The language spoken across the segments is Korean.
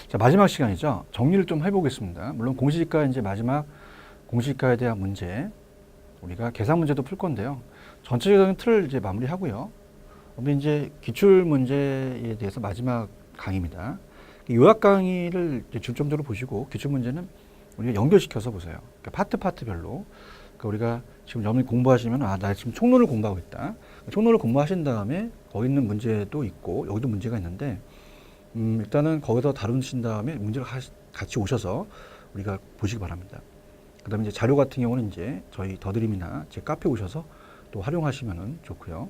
자, 마지막 시간이죠. 정리를 좀 해보겠습니다. 물론 공시지가 이제 마지막 공시지가에 대한 문제, 우리가 계산 문제도 풀 건데요. 전체적인 틀을 이제 마무리하고요. 우리 이제 기출 문제에 대해서 마지막 강의입니다. 요약 강의를 이제 중점적으로 보시고 기출 문제는 우리가 연결시켜서 보세요. 그러니까 파트별로. 그러니까 우리가 지금 여러분이 공부하시면 나 지금 총론을 공부하고 있다. 총론을 공부하신 다음에 거기 있는 문제도 있고 여기도 문제가 있는데 일단은 거기서 다루신 다음에 문제를 같이 오셔서 우리가 보시기 바랍니다. 그 다음에 이제 자료 같은 경우는 이제 저희 더드림이나 제 카페 오셔서 또 활용하시면 좋고요.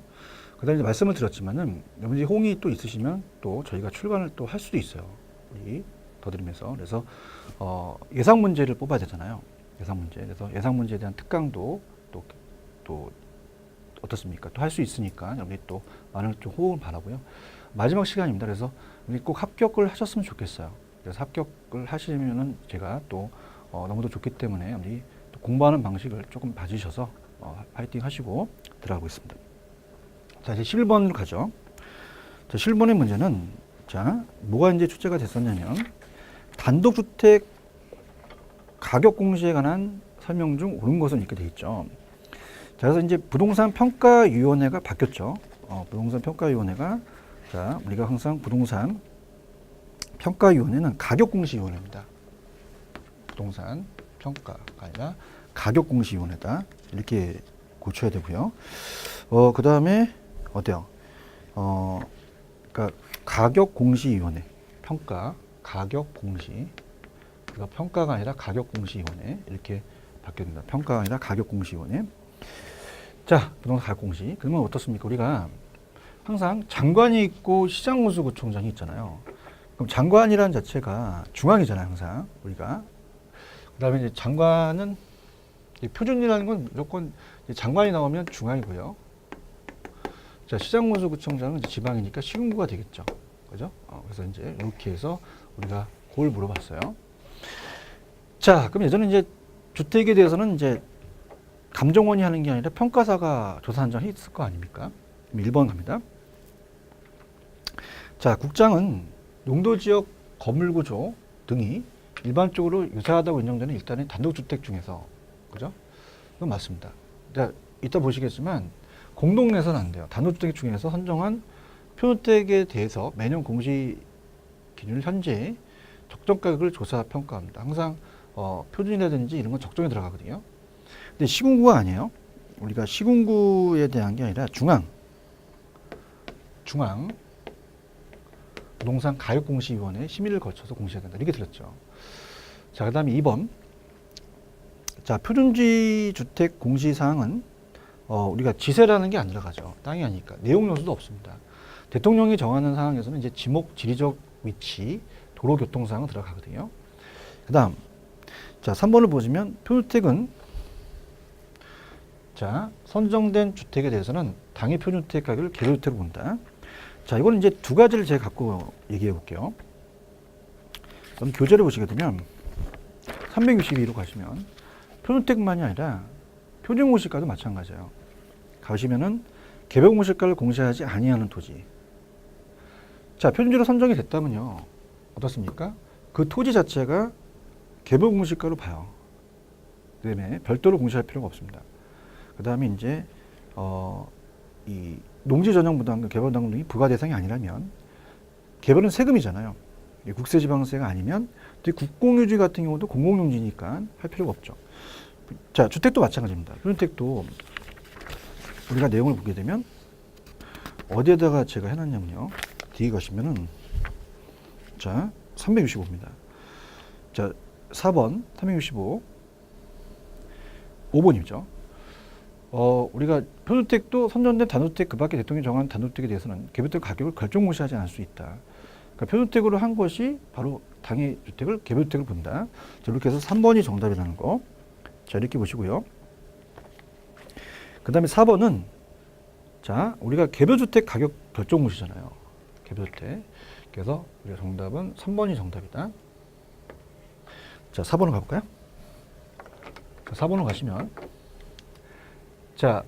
그 다음에 이제 말씀을 드렸지만은 여러분들이 호응이 또 있으시면 또 저희가 출간을 또 할 수도 있어요. 우리 더드림에서. 그래서 예상 문제를 뽑아야 되잖아요. 예상 문제. 그래서 예상 문제에 대한 특강도 또 어떻습니까? 또 할 수 있으니까 여러분이 또 많은 좀 호응을 바라고요. 마지막 시간입니다. 그래서 우리 꼭 합격을 하셨으면 좋겠어요. 그래서 합격을 하시면은 제가 또 너무도 좋기 때문에 우리 또 공부하는 방식을 조금 봐주셔서 파이팅 하시고 들어가고 있습니다. 자, 이제 11번으로 가죠. 자, 11번의 문제는 자, 뭐가 이제 출제가 됐었냐면 단독주택 가격 공시에 관한 설명 중 옳은 것은 이렇게 돼 있죠. 자, 그래서 이제 부동산 평가위원회가 바뀌었죠. 부동산 평가위원회가 자, 우리가 항상 부동산 평가위원회는 가격공시위원회입니다. 부동산 평가가 아니라 가격공시위원회다. 이렇게 고쳐야 되고요. 그 다음에 어때요? 그러니까 가격공시위원회 가격공시. 그러니까 평가가 아니라 가격공시위원회 이렇게 바뀌었습니다. 평가가 아니라 가격공시위원회. 자, 부동산 가격공시. 그러면 어떻습니까? 우리가 항상 장관이 있고 시장군수구청장이 있잖아요. 그럼 장관이라는 자체가 중앙이잖아요, 항상 우리가. 그다음에 이제 장관은 표준이라는 건 무조건 장관이 나오면 중앙이고요. 자, 시장군수구청장은 이제 지방이니까 시군구가 되겠죠, 그죠? 그래서 이제 이렇게 해서 우리가 그걸 물어봤어요. 자, 그럼 예전에 이제 주택에 대해서는 이제 감정원이 하는 게 아니라 평가사가 조사 한정이 있을 거 아닙니까? 1번 갑니다. 자, 국장은 용도지역 건물구조 등이 일반적으로 유사하다고 인정되는 일단은 단독주택 중에서, 그죠? 이건 맞습니다. 자, 이따 보시겠지만 공동내선 안 돼요. 단독주택 중에서 선정한 표주택에 대해서 매년 공시 기준을 현재 적정 가격을 조사 평가합니다. 항상 표준이라든지 이런 건 적정에 들어가거든요. 근데 시군구가 아니에요. 우리가 시군구에 대한 게 아니라 중앙 부동산 가격공시위원회 심의를 거쳐서 공시해야 된다. 이렇게 들었죠. 자, 그 다음에 2번. 자, 표준지 주택 공시사항은 우리가 지세라는 게 안 들어가죠. 땅이 아니니까. 내용 요소도 없습니다. 대통령이 정하는 상황에서는 이제 지목, 지리적 위치, 도로 교통사항은 들어가거든요. 그 다음. 자, 3번을 보시면 표주택은 자, 선정된 주택에 대해서는 당해 표준주택 가격을 개별주택으로 본다. 자, 이거는 이제 두 가지를 제가 갖고 얘기해 볼게요. 그럼 교재를 보시게 되면 362로 가시면 표준주택만이 아니라 표준공시가도 마찬가지예요. 가시면은 개별공시가를 공시하지 아니하는 토지. 자, 표준지로 선정이 됐다면요. 어떻습니까? 그 토지 자체가 개별공시가로 봐요. 그다음에 별도로 공시할 필요가 없습니다. 그 다음에 이제 이 농지 전용 부담금, 개발부담금 등이 부과 대상이 아니라면 개발은 세금이잖아요. 국세지방세가 아니면 국공유지 같은 경우도 공공용지니까 할 필요가 없죠. 자, 주택도 마찬가지입니다. 주택도 우리가 내용을 보게 되면 어디에다가 제가 해놨냐면요. 뒤에 가시면은 자, 365입니다. 자, 4번 365 5번이죠. 우리가 표주택도 선정된 단독주택 그 밖에 대통령이 정한 단독주택에 대해서는 개별주택 가격을 결정공시하지 않을 수 있다. 그러니까 표주택으로 한 것이 바로 당해 주택을 개별주택을 본다. 자, 이렇게 해서 3번이 정답이라는 거. 자, 이렇게 보시고요. 그 다음에 4번은 자, 우리가 개별주택 가격 결정공시잖아요. 개별주택. 그래서 우리가 정답은 3번이 정답이다. 자, 4번으로 가볼까요? 자, 4번으로 가시면 자,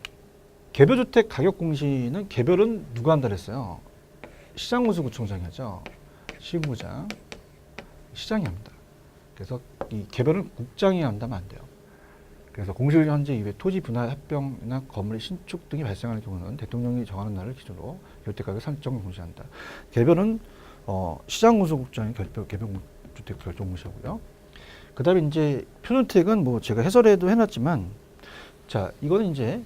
개별주택 가격 공시는 개별은 누가 한다 그랬어요? 시장군수구청장이 하죠. 시군구장. 시장이 합니다. 그래서 이 개별은 국장이 한다면 안 돼요. 그래서 공실 현재 이외 토지 분할 합병이나 건물의 신축 등이 발생하는 경우는 대통령이 정하는 날을 기준으로 결대가격 설정을 공시한다. 개별은 시장군수국장이 개별주택 결정 공시하고요. 그다음에 이제 표준택은 뭐 제가 해설에도 해놨지만, 자 이거는 이제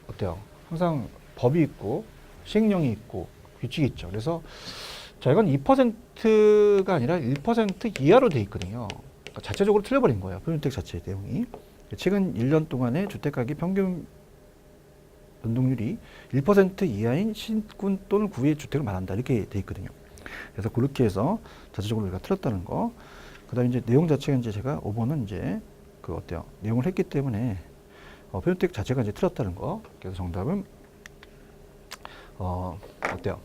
어때요? 항상 법이 있고 시행령이 있고 규칙이 있죠. 그래서 자 이건 2%가 아니라 1% 이하로 돼 있거든요. 그러니까 자체적으로 틀려버린 거예요. 표준택 자체의 내용이. 최근 1년 동안의 주택가격 평균 변동률이 1% 이하인 신군 또는 구의 주택을 말한다. 이렇게 돼 있거든요. 그래서 그렇게 해서 자체적으로 우리가 틀렸다는 거. 그 다음에 이제 내용 자체가 이제 제가 5번은 이제 어때요? 내용을 했기 때문에 표준택 자체가 이제 틀렸다는 거. 그래서 정답은 어때요?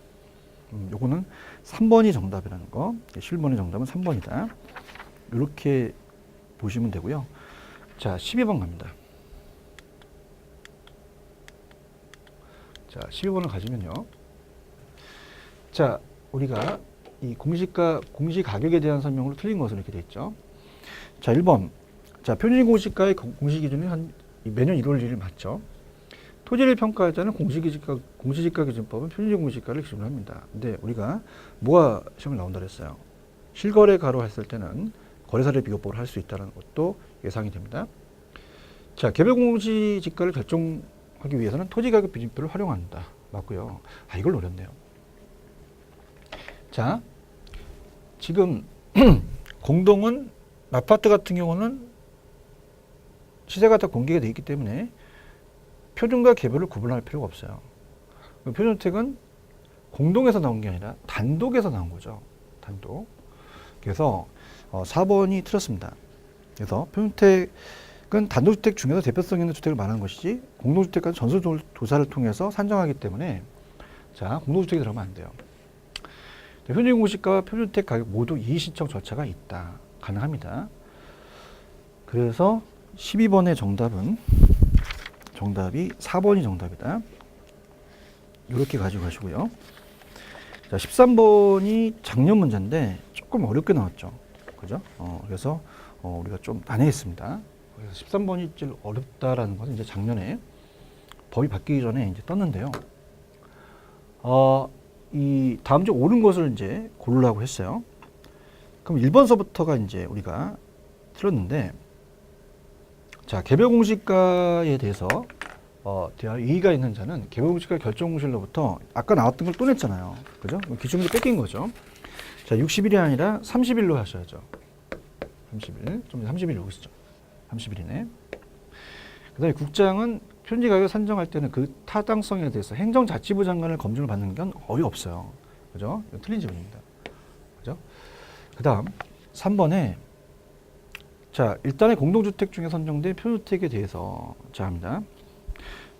요거는 3번이 정답이라는 거. 11번의 정답은 3번이다. 이렇게 보시면 되고요. 자, 12번 갑니다. 자, 12번을 가지면요. 자, 우리가 이 공시가격에 대한 설명으로 틀린 것으로 이렇게 되어 있죠. 자, 1번. 자, 표준 공시가의 공시 기준이 매년 1월 1일 맞죠? 토지를 평가할 때는 공시지가 기준법은 표준 공시가를 기준으로 합니다. 근데 우리가 뭐가 시험에 나온다 그랬어요? 실거래가로 했을 때는 거래사례 비교법을 할 수 있다는 것도 예상이 됩니다. 자, 개별 공시지가를 결정하기 위해서는 토지가격 비준표를 활용한다. 맞고요. 아, 이걸 노렸네요. 자, 지금 공동은 아파트 같은 경우는 시세가 다 공개가 되어 있기 때문에 표준과 개별을 구분할 필요가 없어요. 표준택은 공동에서 나온 게 아니라 단독에서 나온 거죠. 단독. 그래서 4번이 틀렸습니다. 그래서 표준택은 단독주택 중에서 대표성 있는 주택을 말하는 것이지 공동주택까지 전수조사를 통해서 산정하기 때문에 자, 공동주택이 들어가면 안 돼요. 표준공시가와 표준택 가격 모두 이의신청 절차가 있다. 가능합니다. 그래서 12번의 정답이 4번이 정답이다. 이렇게 가지고 가시고요. 자, 13번이 작년 문제인데 조금 어렵게 나왔죠. 그죠? 그래서 우리가 좀 난해했습니다. 그래서 13번이 제일 어렵다라는 것은 이제 작년에 법이 바뀌기 전에 이제 떴는데요. 이 다음 주 옳은 것을 이제 고르라고 했어요. 그럼 1번서부터가 이제 우리가 틀렸는데, 자, 개별 공시가에 대해서 대할 이의가 있는 자는 개별 공시가 결정 공실로부터 아까 나왔던 걸 또 냈잖아요. 그죠? 기준으로 뺏긴 거죠. 자, 60일이 아니라 30일로 하셔야죠. 30일. 좀 30일 여기 있죠. 30일이네. 그 다음에 국장은 표준지 가격 산정할 때는 그 타당성에 대해서 행정자치부 장관을 검증을 받는 건 거의 없어요. 그죠? 이건 틀린 지문입니다. 그죠? 그 다음 3번에 자, 일단의 공동주택 중에 선정된 표준주택에 대해서 자 합니다.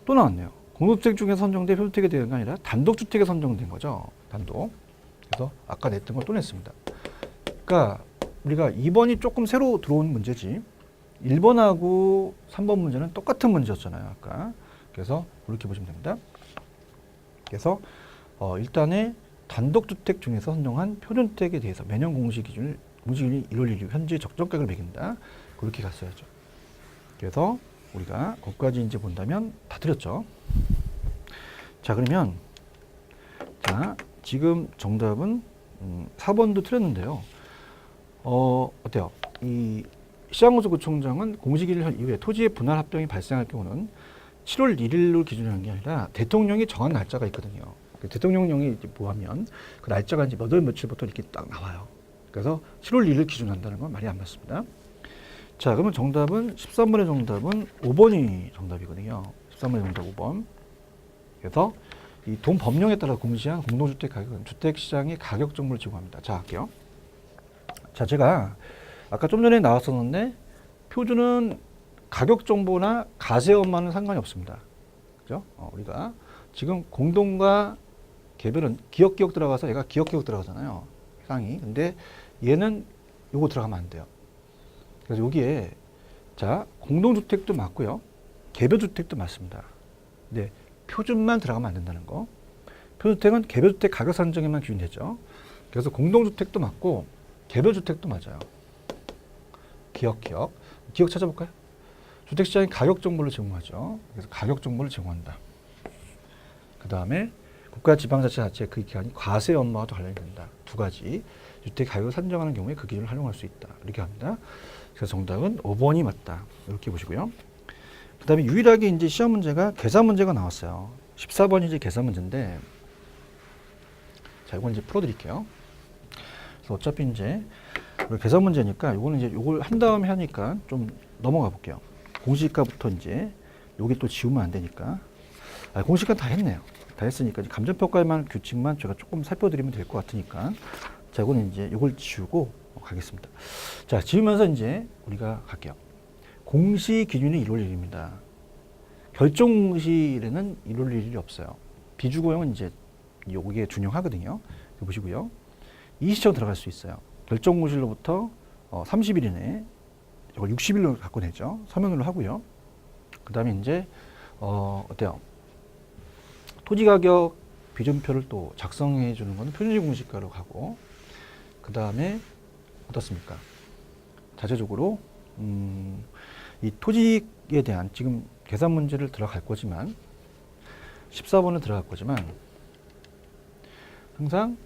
또 나왔네요. 공동주택 중에 선정된 표준주택에 대한 게 아니라 단독주택에 선정된 거죠. 단독. 그래서 아까 냈던 걸 또 냈습니다. 그러니까 우리가 2번이 조금 새로 들어온 문제지 1번하고 3번 문제는 똑같은 문제였잖아요. 아까. 그래서 그렇게 보시면 됩니다. 그래서 일단의 단독주택 중에서 선정한 표준주택에 대해서 매년 공시기준이 1월 1일 현재 적정가격을 매긴다. 그렇게 갔어야죠. 그래서 우리가 거기까지 이제 본다면 다 틀렸죠. 자, 그러면 자, 지금 정답은 4번도 틀렸는데요. 어때요? 이 시장군수구청장은 공시기일 이후에 토지의 분할 합병이 발생할 경우는 7월 1일로 기준을 한 게 아니라 대통령이 정한 날짜가 있거든요. 대통령령이 뭐하면 그 날짜가 이제 몇 월 며칠부터 이렇게 딱 나와요. 그래서 7월 1일 기준한다는 건 말이 안 맞습니다. 자, 그러면 정답은 13번의 정답은 5번이 정답이거든요. 13번의 정답 5번. 그래서 이 돈 법령에 따라 공시한 공동주택 가격은 주택시장의 가격 정보를 제공합니다. 자, 할게요. 자, 제가 아까 좀 전에 나왔었는데 표준은 가격 정보나 가세엄마는 상관이 없습니다. 그죠? 우리가 지금 공동과 개별은 기억 들어가서 얘가 기억 들어가잖아요. 상이. 근데 얘는 요거 들어가면 안 돼요. 그래서 여기에 자, 공동주택도 맞고요. 개별주택도 맞습니다. 근데 표준만 들어가면 안 된다는 거. 표준주택은 개별주택 가격 산정에만 기준되죠. 그래서 공동주택도 맞고 개별주택도 맞아요. 기억 찾아볼까요? 주택시장이 가격 정보를 제공하죠. 그래서 가격 정보를 제공한다. 그 다음에 국가지방자치 자체의 그 기관이 과세 업무와도 관련이 된다. 두 가지. 주택 가격을 산정하는 경우에 그 기준을 활용할 수 있다. 이렇게 합니다. 그래서 정답은 5번이 맞다. 이렇게 보시고요. 그 다음에 유일하게 이제 시험 문제가 계산 문제가 나왔어요. 14번이 이제 계산 문제인데, 자, 이건 이제 풀어드릴게요. 그래서 어차피 이제 우리 계산 문제니까 이거는 이제 이걸 한 다음에 하니까 좀 넘어가 볼게요. 공시지가부터 이제 여기 또 지우면 안 되니까. 공시지가 다 했네요. 다 했으니까 이제 감정평가에만 규칙만 제가 조금 살펴드리면 될 것 같으니까. 자, 이거는 이제 이걸 지우고 가겠습니다. 자, 지우면서 이제 우리가 갈게요. 공시 기준이 1월 1일입니다. 결정 공시일에는 1월 1일이 없어요. 비주거용은 이제 여기에 준용하거든요. 보시고요. 이 시점 들어갈 수 있어요. 결정 공시일로부터 30일 이내에 이걸 60일로 갖고 내죠. 서명으로 하고요. 그 다음에 이제 어때요? 토지가격 비준표를 또 작성해 주는 거는 표준시 공시가로 가고, 그 다음에 어떻습니까? 자체적으로 이 토지에 대한 지금 계산 문제를 들어갈 거지만 14번을 들어갈 거지만 항상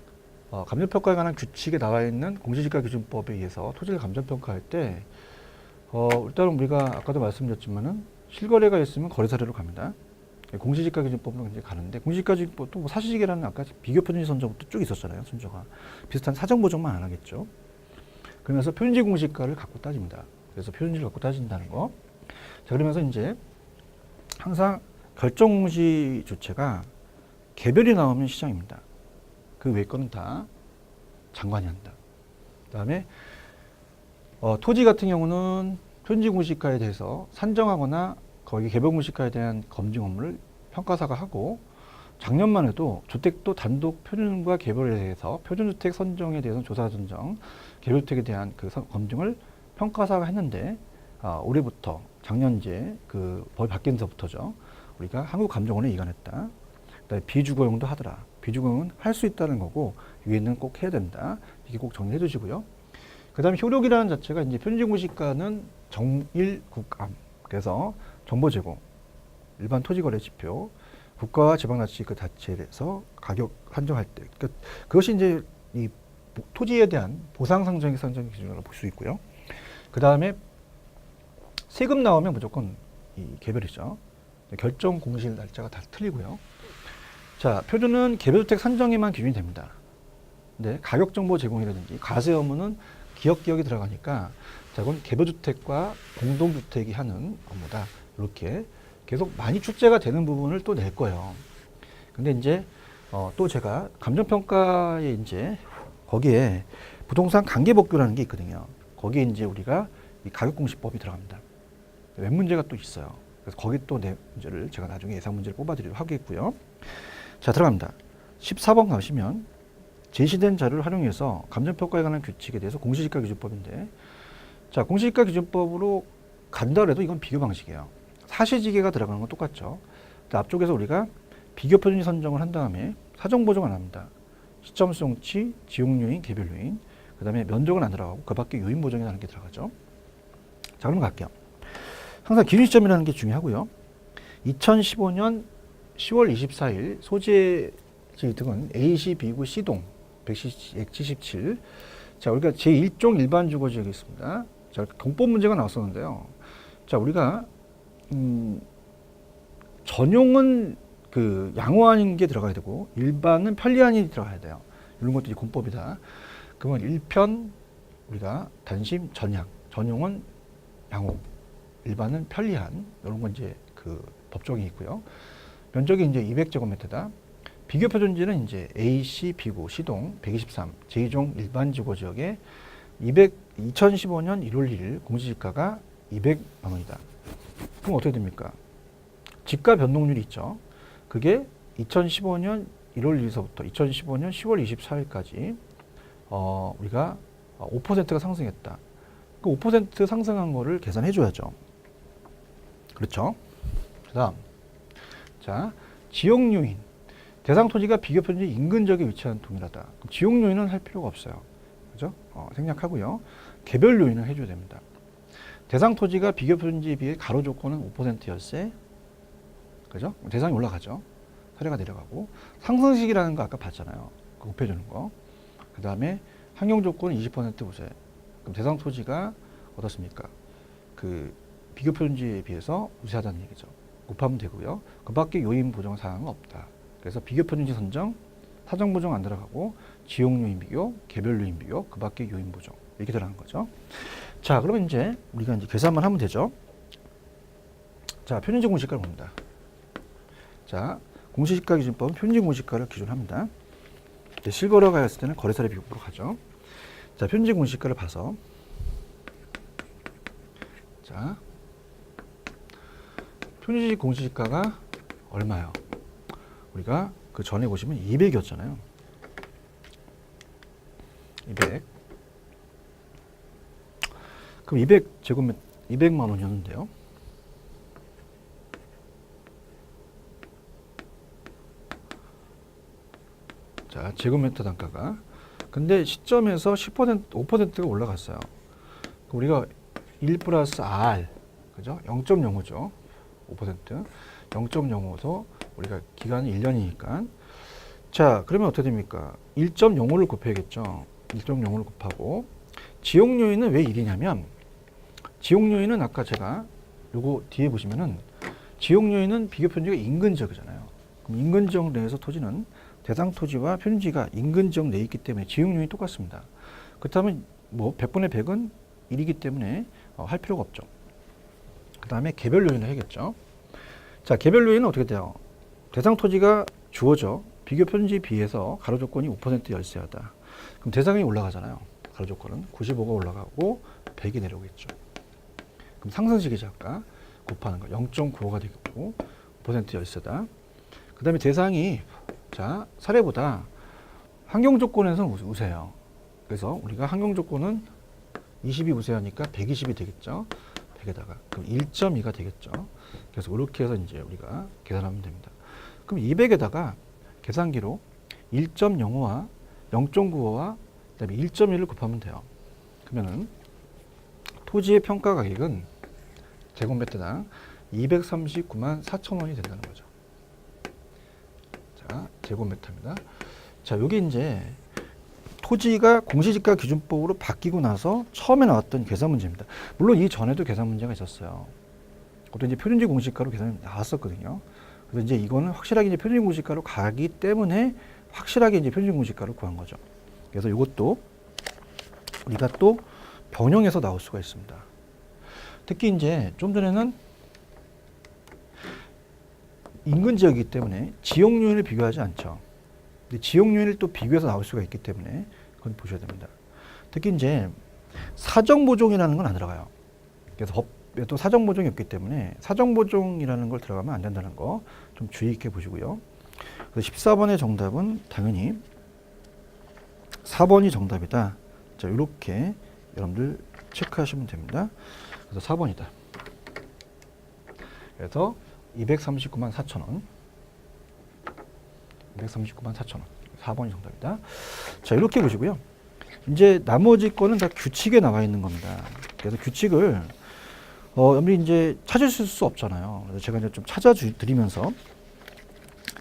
감정평가에 관한 규칙에 나와 있는 공시지가 기준법에 의해서 토지를 감정평가할 때 일단은 우리가 아까도 말씀드렸지만은 실거래가 있으면 거래 사례로 갑니다. 공시지가 기준법으로 이제 가는데, 공시지가 기준법도 뭐 사실시계라는 아까 비교 표준시 선정부터 쭉 있었잖아요. 순서가 비슷한 사정 보정만 안 하겠죠. 그러면서 표준시 공시가를 갖고 따집니다. 그래서 표준시를 갖고 따진다는 거. 자, 그러면서 이제 항상 결정 공시 주체가 개별이 나오면 시장입니다. 그 외 거는 다 장관이 한다. 그다음에 토지 같은 경우는 표준시 공시가에 대해서 산정하거나 거기 개별 공시가에 대한 검증 업무를 평가사가 하고, 작년만 해도 주택도 단독 표준과 개별에 대해서 표준주택 선정에 대해서는 조사 선정, 개별주택에 대한 그 검증을 평가사가 했는데 올해부터 작년 이제 그 법이 바뀐 데서부터죠. 우리가 한국감정원에 이관했다. 그다음에 비주거용도 하더라. 비주거용은 할 수 있다는 거고 위에는 꼭 해야 된다. 이게 꼭 정리해 주시고요. 그다음에 효력이라는 자체가 이제 표준시 공시가는 정일 국감. 그래서 정보 제공, 일반 토지거래 지표, 국가와 지방자치 그 자체에서 가격 산정할 때, 그것이 이제 이 토지에 대한 보상 상정의 기준으로 볼 수 있고요. 그 다음에 세금 나오면 무조건 이 개별이죠. 결정 공시일 날짜가 다 틀리고요. 자, 표준은 개별주택 산정에만 기준이 됩니다. 근데 가격 정보 제공이라든지 과세 업무는 기억이 들어가니까, 자, 이건 개별주택과 공동주택이 하는 업무다. 이렇게 계속 많이 출제가 되는 부분을 또 낼 거예요. 근데 이제 또 제가 감정평가에 이제 거기에 부동산 관계법규라는 게 있거든요. 거기에 이제 우리가 이 가격공시법이 들어갑니다. 웹 문제가 또 있어요. 그래서 거기 또 내 문제를 제가 나중에 예상 문제를 뽑아드리도록 하겠고요. 자, 들어갑니다. 14번 가시면 제시된 자료를 활용해서 감정평가에 관한 규칙에 대해서 공시지가 기준법인데, 자, 공시지가 기준법으로 간다 그래도 이건 비교 방식이에요. 사실지계가 들어가는 건 똑같죠. 앞쪽에서 우리가 비교 표준시 선정을 한 다음에 사정 보정 안 합니다. 시점 수용치, 지용 요인, 개별 요인, 그 다음에 면적은 안 들어가고 그 밖에 요인 보정이라는 게 들어가죠. 자, 그럼 갈게요. 항상 기준 시점이라는 게 중요하고요. 2015년 10월 24일 소재지 등은 A시, B구, C동 177. 자, 우리가 제1종 일반 주거지역이 있습니다. 자, 공법 문제가 나왔었는데요. 자, 우리가 전용은 그 양호한 게 들어가야 되고 일반은 편리한이 들어가야 돼요. 이런 것들이 공법이다. 그러면 1편 우리가 단심 전향, 전용은 양호, 일반은 편리한, 이런 건 이제 그 법정이 있고요. 면적이 이제 200제곱미터다. 비교 표준지는 이제 A시, B구, C동 123, 제2종 일반 주거지역에 2015년 1월 1일 공시지가가 200만 원이다. 그럼 어떻게 됩니까? 지가 변동률이 있죠. 그게 2015년 1월 1일서부터 2015년 10월 24일까지 우리가 5%가 상승했다. 그 5% 상승한 거를 계산해 줘야죠. 그렇죠? 그다음, 자, 지역 요인. 대상 토지가 비교 표준지 인근 지역에 위치한 동일하다. 지역 요인은 할 필요가 없어요. 그죠? 생략하고요. 개별 요인을 해줘야 됩니다. 대상 토지가 비교 표준지에 비해 가로 조건은 5% 열세, 그죠? 대상이 올라가죠. 사례가 내려가고 상승식이라는 거 아까 봤잖아요. 그 곱해주는 거. 그 다음에 환경 조건은 20% 우세. 그럼 대상 토지가 어떻습니까? 그 비교 표준지에 비해서 우세하다는 얘기죠. 곱하면 되고요. 그 밖에 요인 보정 사항은 없다. 그래서 비교 표준지 선정, 사정 보정 안 들어가고 지용 요인 비교, 개별 요인 비교, 그 밖에 요인 보정 이렇게 들어가는 거죠. 자, 그러면 이제 우리가 이제 계산만 하면 되죠. 자, 표준지 공시가를 봅니다. 자, 공시지가 기준법은 표준지 공시가를 기준으로 합니다. 실거래가 했을 때는 거래사례 비교법으로 가죠. 자, 표준지 공시가를 봐서 자, 표준지 공시지가가 얼마요? 우리가 그 전에 보시면 200이었잖아요. 200. 그럼 200제곱미터 200만 원이었는데요. 자, 제곱미터 단가가. 근데 시점에서 10%, 5%가 올라갔어요. 우리가 1 플러스 R, 그죠? 0.05죠. 5%. 0.05도 우리가 기간이 1년이니까. 자, 그러면 어떻게 됩니까? 1.05를 곱해야겠죠. 1.05를 곱하고. 지용 요인은 왜 1이냐면, 지용 요인은 아까 제가 요거 뒤에 보시면은 지용 요인은 비교 표준지가 인근 지역이잖아요. 그럼 인근 지역 내에서 토지는 대상 토지와 표준지가 인근 지역 내에 있기 때문에 지용 요인이 똑같습니다. 그렇다면 뭐 100분의 100은 1이기 때문에 할 필요가 없죠. 그 다음에 개별 요인을 해야겠죠. 자, 개별 요인은 어떻게 돼요? 대상 토지가 주어져 비교 표준지에 비해서 가로 조건이 5% 열세하다. 그럼 대상이 올라가잖아요. 가로 조건은 95가 올라가고 100이 내려오겠죠. 그럼 상승식이죠. 아까 곱하는 거 0.95가 되겠고 5% 열세다. 그 다음에 대상이 자, 사례보다 환경 조건에서는 우세해요. 그래서 우리가 환경 조건은 20이 우세하니까 120이 되겠죠. 100에다가 그럼 1.2가 되겠죠. 그래서 이렇게 해서 이제 우리가 계산하면 됩니다. 그럼 200에다가 계산기로 1.05와 0.95와 그다음에 1.1을 곱하면 돼요. 그러면은 토지의 평가 가격은 제곱미터당 239만 4천 원이 된다는 거죠. 자, 제곱미터입니다. 자, 여기 이제 토지가 공시지가 기준법으로 바뀌고 나서 처음에 나왔던 계산 문제입니다. 물론 이 전에도 계산 문제가 있었어요. 그것도 이제 표준지 공시가로 계산이 나왔었거든요. 그래서 이제 이거는 확실하게 이제 표준지 공시가로 가기 때문에 확실하게 이제 표준지 공시가를 구한 거죠. 그래서 이것도 우리가 또 변형해서 나올 수가 있습니다. 특히 이제 좀 전에는 인근 지역이기 때문에 지역 요인을 비교하지 않죠. 근데 지역 요인을 또 비교해서 나올 수가 있기 때문에 그건 보셔야 됩니다. 특히 이제 사정 보종이라는 건 안 들어가요. 그래서 법에 또 사정 보종이 없기 때문에 사정 보종이라는 걸 들어가면 안 된다는 거 좀 주의 있게 보시고요. 그래서 14번의 정답은 당연히 4번이 정답이다. 자, 이렇게 여러분들 체크하시면 됩니다. 그래서 4번이다. 그래서 239만 4천 원. 239만 4천 원. 4번이 정답이다. 자, 이렇게 보시고요. 이제 나머지 거는 다 규칙에 나와 있는 겁니다. 그래서 규칙을 여러분이 이제 찾으실 수 없잖아요. 그래서 제가 이제 좀 찾아드리면서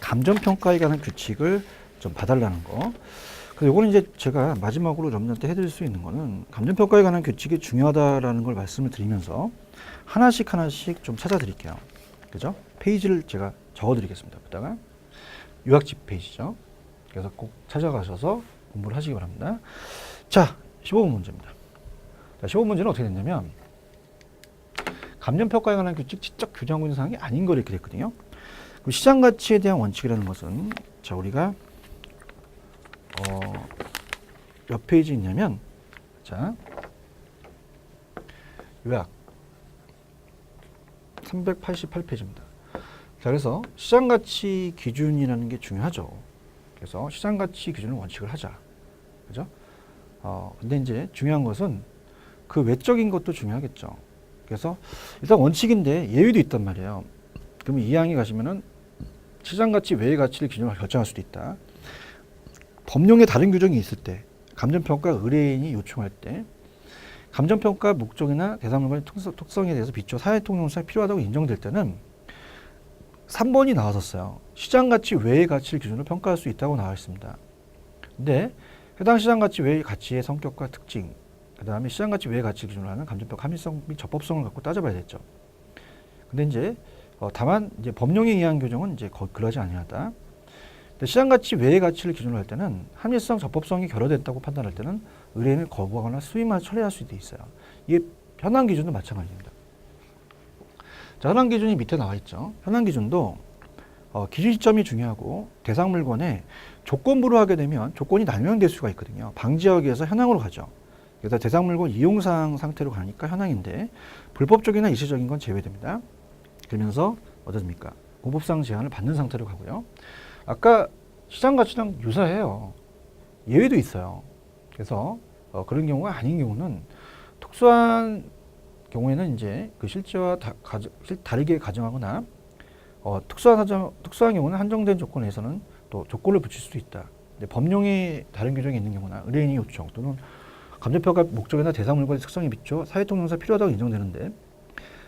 감정평가에 관한 규칙을 좀 봐달라는 거. 그래서 이거는 이제 제가 마지막으로 여러분들한테 해드릴 수 있는 거는 감정평가에 관한 규칙이 중요하다라는 걸 말씀을 드리면서 하나씩 하나씩 좀 찾아드릴게요. 그죠? 페이지를 제가 적어드리겠습니다. 여기다가 요약집 페이지죠. 그래서 꼭 찾아가셔서 공부를 하시기 바랍니다. 자, 15번 문제입니다. 자, 15번 문제는 어떻게 됐냐면 감정평가에 관한 규칙 지적 규정하고 있는 사항이 아닌 걸 이렇게 됐거든요. 그럼 시장가치에 대한 원칙이라는 것은 자, 우리가 몇 페이지 있냐면 자, 요약 388페이지입니다. 자, 그래서 시장가치 기준이라는 게 중요하죠. 그래서 시장가치 기준을 원칙을 하자. 그죠? 근데 이제 중요한 것은 그 외적인 것도 중요하겠죠. 그래서 일단 원칙인데 예외도 있단 말이에요. 그러면 2항에 가시면은 시장가치 외의 가치를 기준으로 결정할 수도 있다. 법령에 다른 규정이 있을 때 감정평가 의뢰인이 요청할 때 감정평가 목적이나 대상물건의 특성에 대해서 비추어 사회통념상에 필요하다고 인정될 때는 3번이 나왔었어요. 시장가치 외의 가치를 기준으로 평가할 수 있다고 나와 있습니다. 근데 해당 시장가치 외의 가치의 성격과 특징, 그 다음에 시장가치 외의 가치를 기준으로 하는 감정평가 합리성 및 적법성을 갖고 따져봐야 됐죠. 근데 이제 다만 이제 법령에 의한 규정은 이제 그러지 아니하다. 근데 시장가치 외의 가치를 기준으로 할 때는 합리성, 적법성이 결여됐다고 판단할 때는 의뢰인을 거부하거나 수임을 처리할 수도 있어요. 이게 현황 기준도 마찬가지입니다. 자, 현황 기준이 밑에 나와 있죠. 현황 기준도 기준 시점이 중요하고 대상 물건에 조건부로 하게 되면 조건이 날명될 수가 있거든요. 방지하기 위해서 현황으로 가죠. 그래서 대상 물건 이용사항 상태로 가니까 현황인데 불법적이나 일시적인 건 제외됩니다. 그러면서 어떻습니까? 공법상 제한을 받는 상태로 가고요. 아까 시장 가치랑 유사해요. 예외도 있어요. 그래서 그런 경우가 아닌 경우는 특수한 경우에는 이제 그 실제와 다르게 가정하거나 특수한 경우는 한정된 조건에서는 또 조건을 붙일 수도 있다. 법령에 다른 규정이 있는 경우나 의뢰인이 요청 또는 감정평가 목적이나 대상 물건의 특성에 비춰 사회통념상 필요하다고 인정되는데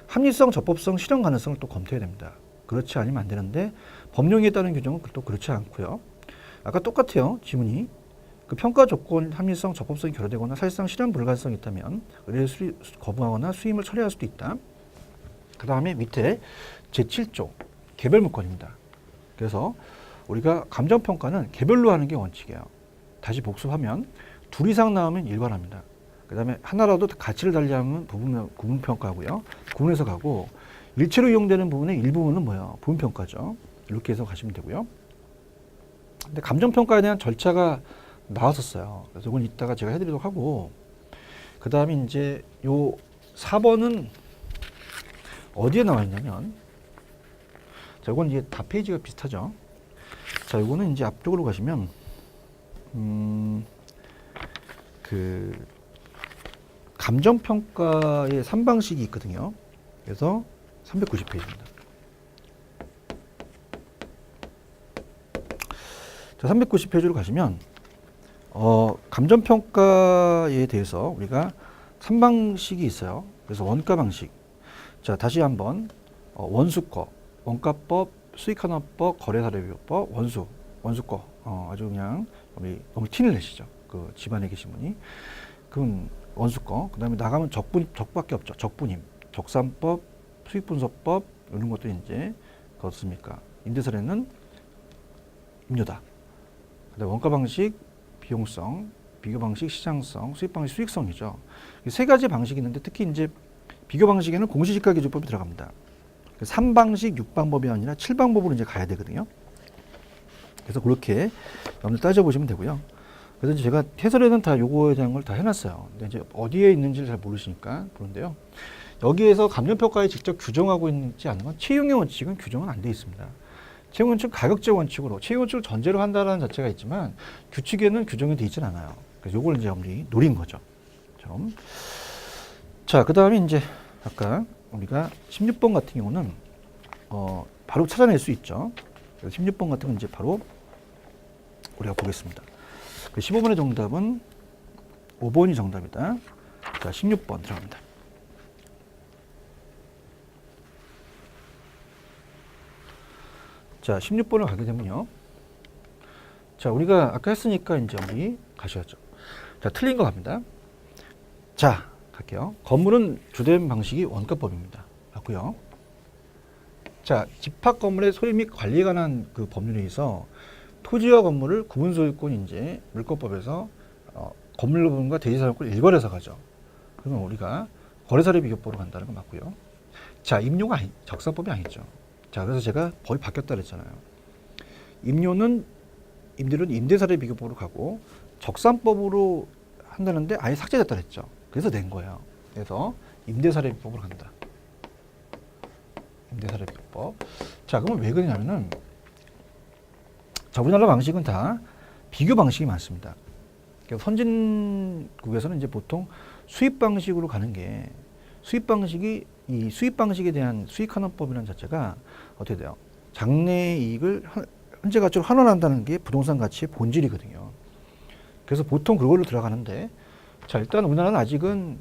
합리성, 적법성, 실현 가능성을 또 검토해야 됩니다. 그렇지 않으면 안 되는데 법령에 따른 규정은 또 그렇지 않고요. 아까 똑같아요. 지문이. 그 평가 조건, 합리성, 적법성이 결여되거나 사실상 실현 불가능성이 있다면 의뢰를 거부하거나 수임을 처리할 수도 있다. 그 다음에 밑에 제7조 개별 물건입니다. 그래서 우리가 감정평가는 개별로 하는 게 원칙이에요. 다시 복습하면 둘 이상 나오면 일괄합니다. 그 다음에 하나라도 가치를 달리하면 구분평가하고요. 구분해서 가고 일체로 이용되는 부분의 일부분은 뭐예요? 부분평가죠. 이렇게 해서 가시면 되고요. 근데 감정평가에 대한 절차가 나왔었어요. 그래서 이건 이따가 제가 해드리도록 하고 그 다음에 이제 요 4번은 어디에 나와 있냐면 자, 이건 이제 다 페이지가 비슷하죠. 자, 이거는 이제 앞쪽으로 가시면 그 감정평가의 3방식이 있거든요. 그래서 390페이지입니다. 자, 390페이지로 가시면 감정평가에 대해서 우리가 3방식이 있어요. 그래서 원가 방식. 자, 다시 한번 원수거, 원가법, 수익환원법, 거래사례비법, 원수거. 아주 그냥 너무 티를 내시죠. 그 집안에 계신 분이. 그럼 원수거. 그 다음에 나가면 적밖에 없죠. 적분임, 적산법, 수익분석법 이런 것들이 이제 어떻습니까? 임대사례는 임료다. 그다음에 원가 방식, 비용성, 비교 방식, 시장성, 수입 방식, 수익성이죠. 이 세 가지 방식이 있는데 특히 이제 비교 방식에는 공시지가 기준법이 들어갑니다. 3방식, 6방법이 아니라 7방법으로 이제 가야 되거든요. 그래서 그렇게 여러분들 따져보시면 되고요. 그래서 이제 제가 해설에는 다 요거에 대한 걸 다 해놨어요. 근데 이제 어디에 있는지를 잘 모르시니까 그런데요. 여기에서 감정평가에 직접 규정하고 있지 않은 건 채용의 원칙은 규정은 안 돼 있습니다. 채용 원칙 가격제 원칙으로 채용 원칙을 전제로 한다는 자체가 있지만 규칙에는 규정이 돼 있진 않아요. 그래서 요걸 이제 우리 노린 거죠. 자, 그 다음에 이제 아까 우리가 16번 같은 경우는 바로 찾아낼 수 있죠. 그래서 16번 같은 건 이제 바로 우리가 보겠습니다. 15번의 정답은 5번이 정답이다. 자, 16번 들어갑니다. 자, 16번을 가게 되면요. 자, 우리가 아까 했으니까 이제 우리 가셔야죠. 자, 틀린 거 갑니다. 자, 갈게요. 건물은 주된 방식이 원가법입니다. 맞고요. 자, 집합 건물의 소유 및 관리에 관한 그 법률에 의해서 토지와 건물을 구분 소유권 이제 물권법에서 건물 부분과 대지사용권을 일괄해서 가죠. 그러면 우리가 거래사례 비교법으로 간다는 건 맞고요. 자, 임료가 적산법이 아니죠. 자, 그래서 제가 법이 바뀌었다 그랬잖아요. 임료는 임대료는 임대사례 비교법으로 가고 적산법으로 한다는데 아예 삭제됐다 그랬죠. 그래서 낸 거예요. 그래서 임대사례 비교법으로 간다. 임대사례 비교법. 자, 그러면 왜 그러냐면은 자, 우리나라 방식은 다 비교 방식이 많습니다. 그러니까 선진국에서는 이제 보통 수입 방식으로 가는 게 수입 방식이 이 수입 방식에 대한 수익환원법이라는 자체가 어떻게 돼요? 장래 이익을 현재 가치로 환원한다는 게 부동산 가치의 본질이거든요. 그래서 보통 그걸로 들어가는데, 자, 일단 우리나라는 아직은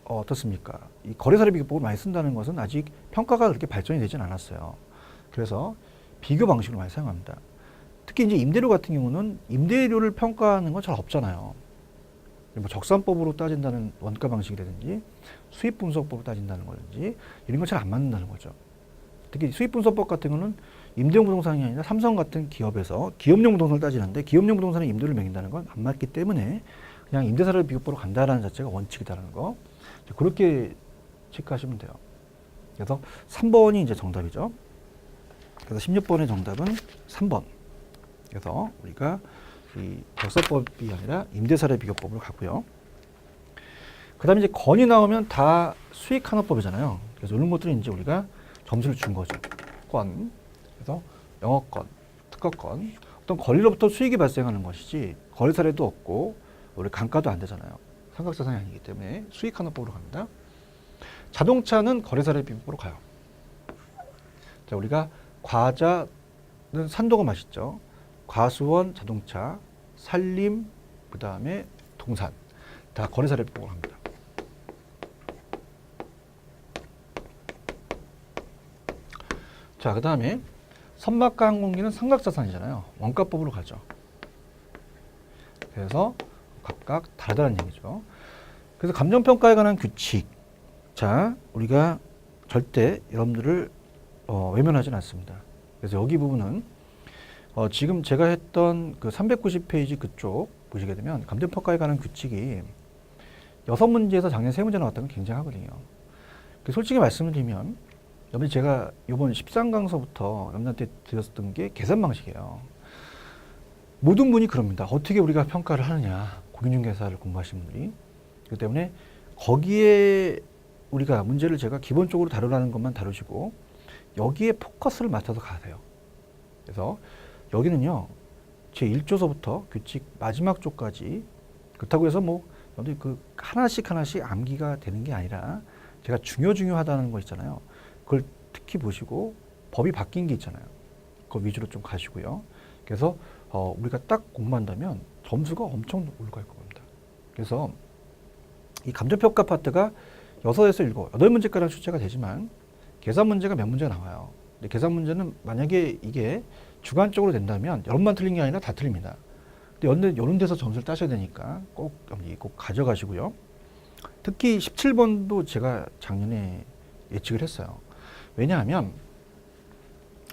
어떻습니까? 이 거래사례 비교법을 많이 쓴다는 것은 아직 평가가 그렇게 발전이 되진 않았어요. 그래서 비교 방식으로 많이 사용합니다. 특히 이제 임대료 같은 경우는 임대료를 평가하는 건 잘 없잖아요. 뭐 적산법으로 따진다는 원가 방식이라든지 수입 분석법으로 따진다는 거든지 이런 건 잘 안 맞는다는 거죠. 특히 수입 분석법 같은 거는 임대용 부동산이 아니라 삼성 같은 기업에서 기업용 부동산을 따지는데 기업용 부동산에 임대료를 매긴다는 건 안 맞기 때문에 그냥 임대사례 비교법으로 간다라는 자체가 원칙이다라는 거. 그렇게 체크하시면 돼요. 그래서 3번이 이제 정답이죠. 그래서 16번의 정답은 3번. 그래서 우리가 이 적산법이 아니라 임대사례 비교법으로 가고요. 그 다음에 이제 건이 나오면 다 수익환원법이잖아요. 그래서 이런 것들은 이제 우리가 점수를 준 거죠. 건. 그래서 영업건, 특허건. 어떤 권리로부터 수익이 발생하는 것이지 거래 사례도 없고 우리 감가도 안 되잖아요. 삼각자산이 아니기 때문에 수익환원법으로 갑니다. 자동차는 거래 사례 비교법으로 가요. 자, 우리가 과자는 산도가 맛있죠. 과수원, 자동차, 산림, 그 다음에 동산 다 거래 사례 비교법으로 합니다. 자, 그 다음에 선박과 항공기는 삼각자산이잖아요. 원가법으로 가죠. 그래서 각각 다르다는 얘기죠. 그래서 감정평가에 관한 규칙. 자, 우리가 절대 여러분들을 외면하지는 않습니다. 그래서 여기 부분은 지금 제가 했던 그 390페이지 그쪽 보시게 되면 감정평가에 관한 규칙이 6문제에서 작년 3문제 나왔다는 게 굉장하거든요. 솔직히 말씀을 드리면 여러분 제가 이번 13강서부터 여러분한테 드렸던 게 계산 방식이에요. 모든 분이 그럽니다. 어떻게 우리가 평가를 하느냐. 공인중개사를 공부하신 분들이. 그렇기 때문에 거기에 우리가 문제를 제가 기본적으로 다루라는 것만 다루시고 여기에 포커스를 맞춰서 가세요. 그래서 여기는요. 제 1조서부터 규칙 마지막 조까지 그렇다고 해서 뭐 여러분들이 그 하나씩 암기가 되는 게 아니라 제가 중요하다는 거 있잖아요. 그걸 특히 보시고 법이 바뀐 게 있잖아요. 그거 위주로 좀 가시고요. 그래서 우리가 딱 공부한다면 점수가 엄청 올라갈 겁니다. 그래서 이 감정평가 파트가 6에서 7, 8문제가량 출제가 되지만 계산 문제가 몇 문제가 나와요. 근데 계산 문제는 만약에 이게 주관적으로 된다면 여러분만 틀린 게 아니라 다 틀립니다. 근데 이런 데서 점수를 따셔야 되니까 꼭 가져가시고요. 특히 17번도 제가 작년에 예측을 했어요. 왜냐하면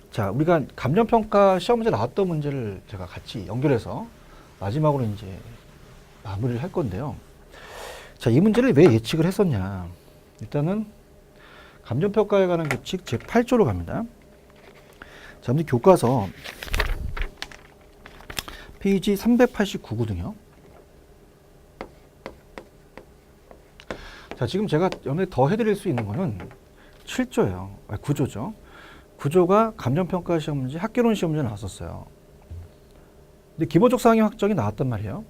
자, 우리가 감정평가 시험 문제 나왔던 문제를 제가 같이 연결해서 마지막으로 이제 마무리를 할 건데요. 자, 이 문제를 왜 예측을 했었냐. 일단은 감정평가에 관한 규칙 제8조로 갑니다. 자, 근데 교과서 페이지 389거든요. 자, 지금 제가 여기에 더 해드릴 수 있는 거는 7조예요. 9조죠. 9조가 감정평가 시험 문제, 학교론 시험 문제 나왔었어요. 근데 기본적 사항의 확정이 나왔단 말이에요.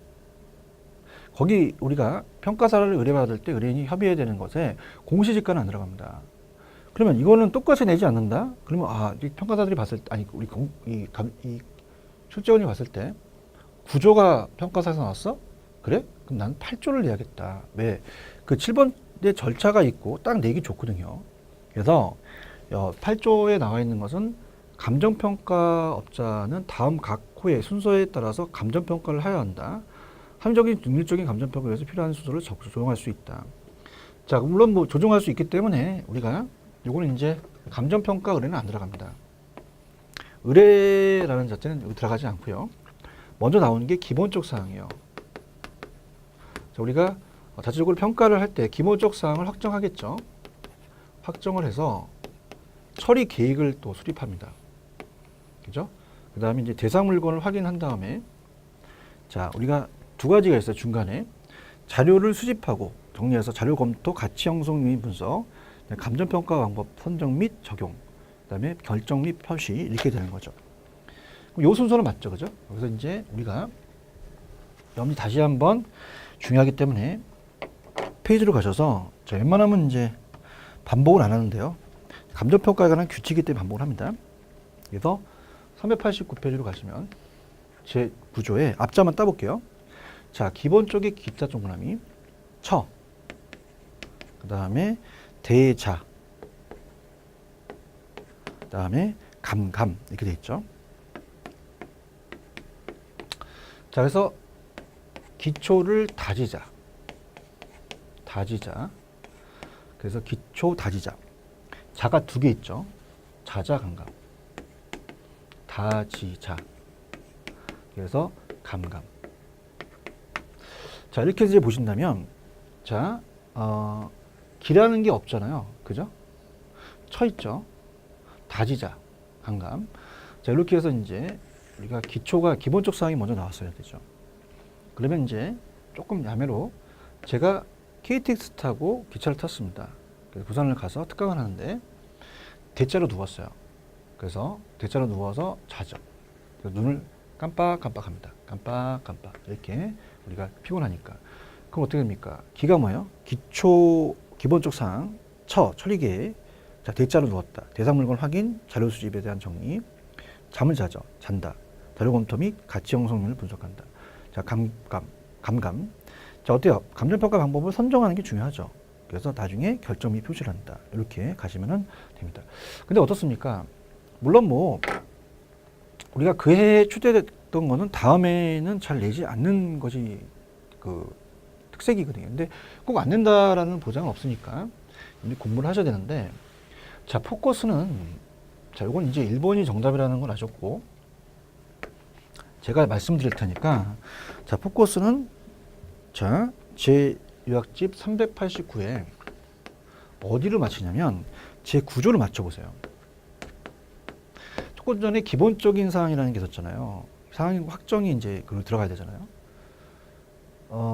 거기 우리가 평가사를 의뢰받을 때 의뢰인이 협의해야 되는 것에 공시지가는 안 들어갑니다. 그러면 이거는 똑같이 내지 않는다? 그러면 이 평가사들이 봤을 때, 아니 우리 이 출제원이 봤을 때 9조가 평가사에서 나왔어? 그래? 그럼 나는 8조를 내야겠다. 왜? 그 7번의 절차가 있고 딱 내기 좋거든요. 그래서 8조에 나와 있는 것은 감정평가업자는 다음 각 호의 순서에 따라서 감정평가를 하여야 한다. 합리적인 능률적인 감정평가에 위해서 필요한 순서를 조정할 수 있다. 자, 물론 뭐 조정할 수 있기 때문에 우리가 요거는 이제 감정평가 의뢰는 안 들어갑니다. 의뢰라는 자체는 여기 들어가지 않고요. 먼저 나오는 게 기본적 사항이에요. 자, 우리가 자체적으로 평가를 할 때 기본적 사항을 확정하겠죠. 확정을 해서 처리 계획을 또 수립합니다. 그죠? 그 다음에 이제 대상 물건을 확인한 다음에 자, 우리가 두 가지가 있어요. 중간에 자료를 수집하고 정리해서 자료 검토, 가치 형성, 유인 분석, 감정평가 방법 선정 및 적용, 그 다음에 결정 및 표시 이렇게 되는 거죠. 그럼 이 순서는 맞죠, 그죠? 그래서 이제 우리가 여러분이 다시 한번 중요하기 때문에 페이지로 가셔서 자, 웬만하면 이제 반복을 안 하는데요. 감정평가에 관한 규칙이기 때문에 반복을 합니다. 그래서 389페이지로 가시면 제 구조에 앞자만 따볼게요. 자, 기본적인 기타 동그라미 처, 그 다음에 대자, 그 다음에 감 이렇게 돼 있죠. 자, 그래서 기초를 다지자. 그래서 기초 다지자. 자가 두 개 있죠. 자자 감감. 다지자. 그래서 감감. 자, 이렇게 이제 보신다면, 자, 기라는 게 없잖아요. 그죠? 처 있죠. 다지자, 감감. 자, 이렇게 해서 이제 우리가 기초가 기본적 사항이 먼저 나왔어야 되죠. 그러면 이제 조금 야매로 제가 KTX 타고 기차를 탔습니다. 그래서 부산을 가서 특강을 하는데 대자로 누웠어요. 그래서 대자로 누워서 자죠. 그래서 눈을 깜빡깜빡합니다. 깜빡깜빡 이렇게 우리가 피곤하니까. 그럼 어떻게 됩니까? 기가 뭐예요? 기본적 사항 처리계. 자, 대자로 누웠다. 대상 물건 확인, 자료 수집에 대한 정리, 잠을 자죠. 잔다. 자료 검토 및 가치 형성률을 분석한다. 자, 감감. 자, 어때요? 감정평가 방법을 선정하는 게 중요하죠. 그래서 나중에 결정 및 표시를 한다. 이렇게 가시면 됩니다. 근데 어떻습니까? 물론 뭐 우리가 그 해에 추대됐던 거는 다음에는 잘 내지 않는 것이 그 특색이거든요. 근데 꼭 안 낸다라는 보장은 없으니까 이미 공부를 하셔야 되는데, 자, 포커스는, 자, 요건 이제 1번이 정답이라는 걸 아셨고, 제가 말씀드릴 테니까, 자, 포커스는, 자, 제 요약집 389에 어디를 맞추냐면, 제 구조를 맞춰보세요. 조금 전에 기본적인 사항이라는 게 있었잖아요. 사항 확정이 이제 그걸 들어가야 되잖아요.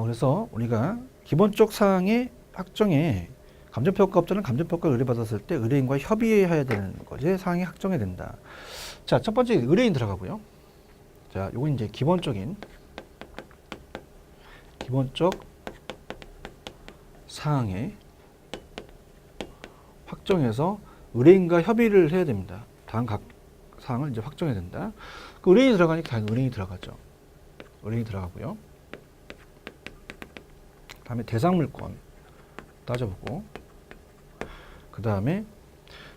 그래서 우리가 기본적 사항의 확정에 감정평가업자는 감정평가를 의뢰받았을 때 의뢰인과 협의해야 되는 것이 사항이 확정해야 된다. 자, 첫 번째 의뢰인 들어가고요. 자, 요건 이제 기본적 사항에 확정해서 의뢰인과 협의를 해야 됩니다. 다음 각 사항을 이제 확정해야 된다. 그 의뢰인이 들어가니까 당연히 의뢰인이 들어가죠. 의뢰인이 들어가고요. 다음에 대상 물건 따져보고, 그 다음에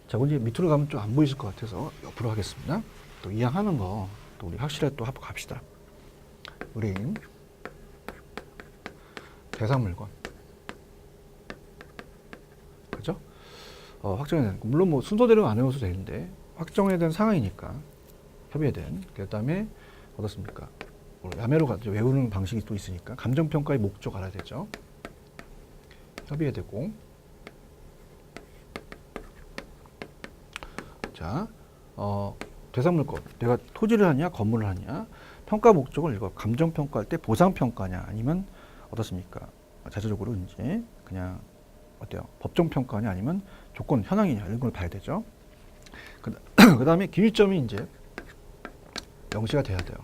자, 이제 밑으로 가면 좀 안 보이실 것 같아서 옆으로 하겠습니다. 또 이왕하는 거 또 우리 확실하게 또 한번 갑시다. 의뢰인, 대상 물건, 그죠? 확정해야 되는, 물론 뭐 순서대로 안 외워도 되는데 확정해야 되는 상황이니까 협의해야 되는. 그 다음에 어떻습니까? 야매로 외우는 방식이 또 있으니까 감정평가의 목적 알아야 되죠. 협의해야 되고, 자, 대상 물건, 내가 토지를 하냐 건물을 하냐, 평가 목적을 이거 감정평가할 때 보상평가냐 아니면 어떻습니까? 자체적으로 이제 그냥 어때요? 법정평가냐 아니면 조건 현황이냐 이런 걸 봐야 되죠. 그 다음에 기준점이 이제 명시가 돼야 돼요.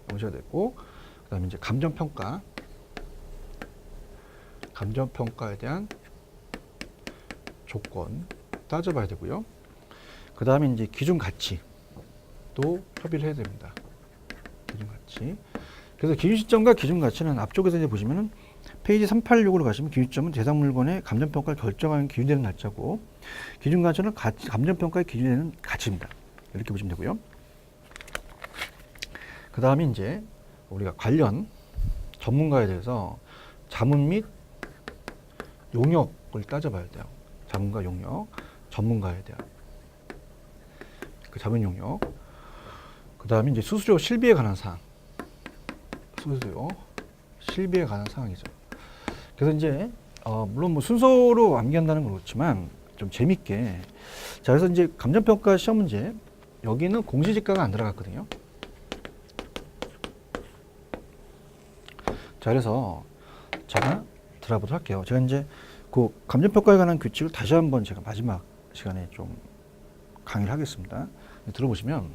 명시가 됐고, 그 다음에 이제 감정평가에 대한 조건 따져봐야 되고요. 그 다음에 이제 기준 가치 또 협의를 해야 됩니다. 기준 가치. 그래서 기준 시점과 기준 가치는 앞쪽에서 이제 보시면은 페이지 386으로 가시면 기준점은 대상 물건의 감정평가를 결정하는 기준되는 날짜고, 기준 가치는 감정평가의 기준되는 가치입니다. 이렇게 보시면 되고요. 그 다음에 이제 우리가 관련 전문가에 대해서 자문 및 용역을 따져봐야 돼요. 자문과 용역, 전문가에 대한 그 자문 용역. 그 다음에 이제 수수료 실비에 관한 사항. 수수료 실비에 관한 사항이죠. 그래서 이제 물론 뭐 순서로 암기한다는 건 그렇지만 좀 재밌게. 자, 그래서 이제 감정평가 시험 문제 여기는 공시지가가 안 들어갔거든요. 자, 그래서 제가 들어보도록 할게요. 제가 이제 그 감정평가에 관한 규칙을 다시 한번 제가 마지막 시간에 좀 강의를 하겠습니다. 들어보시면,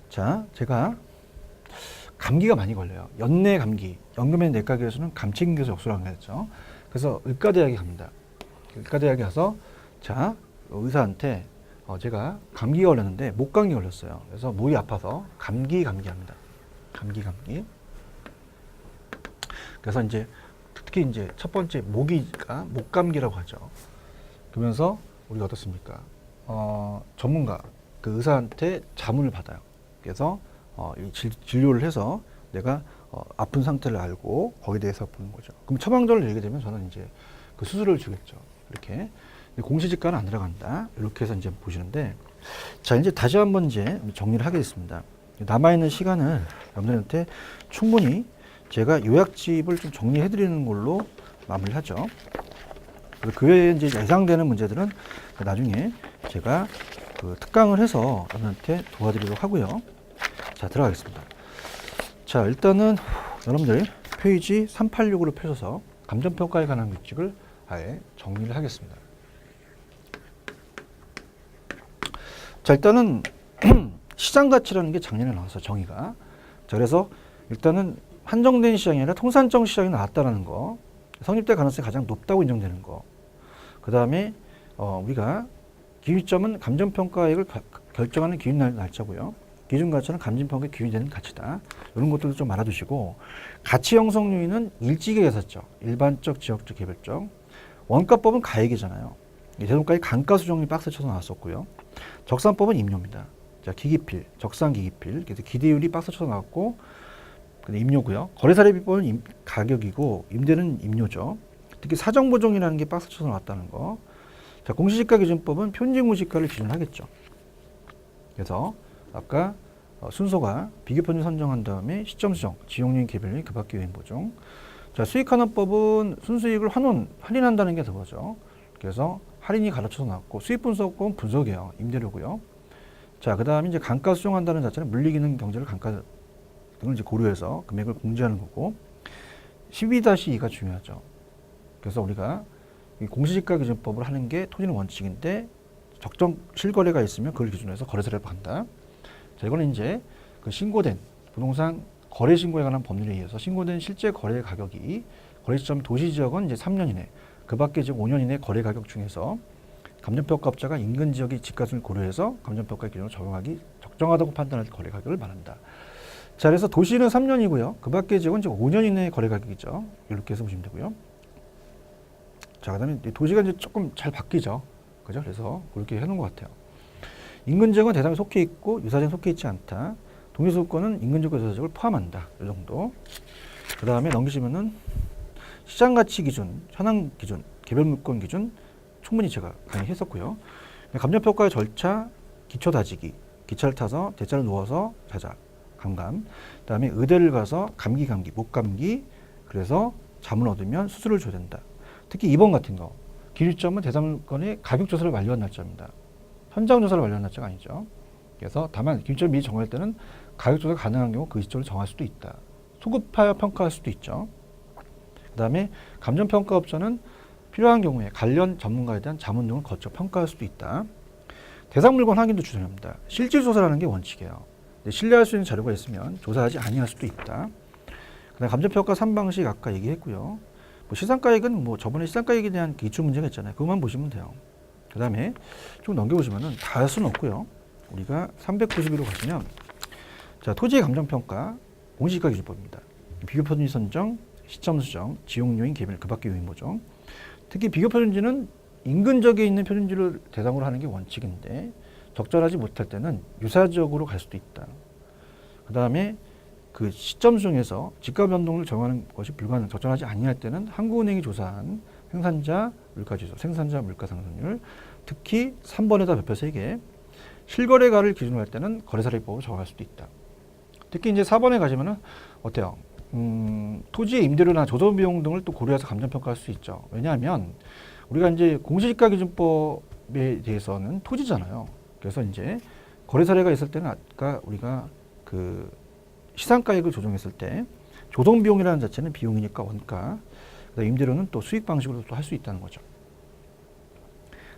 자, 제가 감기가 많이 걸려요. 연내 감기, 연금의 내과교에서는 감치긴교에서 역수를 안 했죠. 그래서 의과대학에 갑니다. 의과대학에 가서, 자, 의사한테 제가 감기가 걸렸는데 목감기 걸렸어요. 그래서 목이 아파서 감기 합니다. 감기. 그래서 이제 특히 이제 첫 번째 모기가 목감기라고 하죠. 그러면서 우리가 어떻습니까? 전문가 그 의사한테 자문을 받아요. 그래서 이 진료를 해서 내가 아픈 상태를 알고 거기에 대해서 보는 거죠. 그럼 처방전을 내게 되면 저는 이제 그 수술을 주겠죠. 이렇게 공시지가는 안 들어간다. 이렇게 해서 이제 보시는데, 자 이제 다시 한번 이제 정리를 하겠습니다. 남아 있는 시간을 여러분들한테 충분히 제가 요약집을 좀 정리해드리는 걸로 마무리하죠. 그 외에 이제 예상되는 문제들은 나중에 제가 그 특강을 해서 여러분한테 도와드리도록 하고요. 자, 들어가겠습니다. 자, 일단은 여러분들 페이지 386으로 펴셔서 감정평가에 관한 규칙을 아예 정리를 하겠습니다. 자, 일단은 시장가치라는 게 작년에 나왔어요, 정의가. 자, 그래서 일단은 한정된 시장이 아니라 통산적 시장이 나왔다는 거, 성립될 가능성이 가장 높다고 인정되는 거. 그 다음에 우리가 기준점은 감정평가액을 결정하는 기준 날짜고요. 기준가치는 감정평가의 기준이 되는 가치다. 이런 것들도 좀 알아두시고, 가치 형성 요인은 일찍이 했었죠. 일반적, 지역적, 개별적. 원가법은 가액이잖아요. 대동가액 감가 수정률 박스 쳐서 나왔었고요. 적산법은 임료입니다. 자, 기기필, 적산 기기필. 그래서 기대율이 박스 쳐서 나왔고, 임료고요. 거래사례비법은 가격이고, 임대는 임료죠. 특히 사정보정이라는 게 박스 쳐서 나왔다는 거. 자, 공시지가 기준법은 표준무시가를 기준하겠죠. 그래서 아까 순서가 비교표준 선정한 다음에 시점 수정, 지용료인 개별료인 그 밖의 요인 보정. 자, 수익환원법은 순수익을 할인한다는 게 그거죠. 그래서 할인이 가르쳐서 나왔고, 수익분석법은 분석이에요. 임대료고요. 자, 그 다음에 이제 감가 수정한다는 자체는 물리기능 경제를 감가 등을 이제 고려해서 금액을 공제하는 거고, 12-2가 중요하죠. 그래서 우리가 이 공시지가 기준법을 하는 게 토지는 원칙인데, 적정 실거래가 있으면 그걸 기준으로 해서 거래사례를 한다. 자, 이거는 이제 그 신고된 부동산 거래 신고에 관한 법률에 의해서 신고된 실제 거래 가격이 거래 시점 도시 지역은 이제 3년 이내, 그 밖에 지금 5년 이내 거래 가격 중에서 감정평가업자가 인근 지역의 집값을 고려해서 감정평가 기준으로 적용하기 적정하다고 판단할 때 거래 가격을 말한다. 자, 그래서 도시는 3년이고요. 그 밖의 지역은 지금 5년 이내의 거래 가격이죠. 이렇게 해서 보시면 되고요. 자, 그 다음에 도시가 이제 조금 잘 바뀌죠. 그죠? 그래서 그렇게 해놓은 것 같아요. 인근 지역은 대상에 속해 있고 유사지역은 속해 있지 않다. 동의소유권은 인근 지역과 유사지역을 포함한다. 이 정도. 그 다음에 넘기시면은 시장가치 기준, 현황 기준, 개별물건 기준 충분히 제가 강의했었고요. 감정평가의 절차, 기초 다지기, 기차를 타서 대자를 누워서 자자, 감감. 그 다음에 의대를 가서 감기, 목감기. 그래서 잠을 얻으면 수술을 줘야 된다. 특히 2번 같은 거. 기준점은 대상물건의 가격조사를 완료한 날짜입니다. 현장조사를 완료한 날짜가 아니죠. 그래서 다만 기준점을 미리 정할 때는 가격조사가 가능한 경우 그 시점을 정할 수도 있다. 소급하여 평가할 수도 있죠. 그 다음에 감정평가업자는 필요한 경우에 관련 전문가에 대한 자문 등을 거쳐 평가할 수도 있다. 대상물건 확인도 주저합니다. 실질조사라는 게 원칙이에요. 신뢰할 수 있는 자료가 있으면 조사하지 아니할 수도 있다. 그다음에 감정평가 3방식 아까 얘기했고요. 시상가액은 저번에 시상가액에 대한 기출 문제가 있잖아요. 그것만 보시면 돼요. 그 다음에 좀 넘겨보시면은 다 할 수는 없고요. 우리가 392로 가시면, 자, 토지의 감정평가, 공시지가 기준법입니다. 비교표준지 선정, 시점 수정, 지용료인 개별, 그 밖의 요인 보정. 특히 비교표준지는 인근 지역에 있는 표준지를 대상으로 하는 게 원칙인데, 적절하지 못할 때는 유사지역으로 갈 수도 있다. 그 다음에 그 시점 중에서 지가 변동을 정하는 것이 불가능, 적절하지 아니할 때는 한국은행이 조사한 생산자 물가지수, 생산자 물가 상승률, 특히 3번에다 별표 3개, 실거래가를 기준으로 할 때는 거래사례법을 적용할 수도 있다. 특히 이제 4번에 가시면은 어때요? 토지의 임대료나 조성 비용 등을 또 고려해서 감정평가할 수 있죠. 왜냐하면 우리가 이제 공시지가 기준법에 대해서는 토지잖아요. 그래서 이제 거래사례가 있을 때는 아까 우리가 그 시상가액을 조정했을 때 조성 비용이라는 자체는 비용이니까 원가, 임대료는 또 수익 방식으로 또 할 수 있다는 거죠.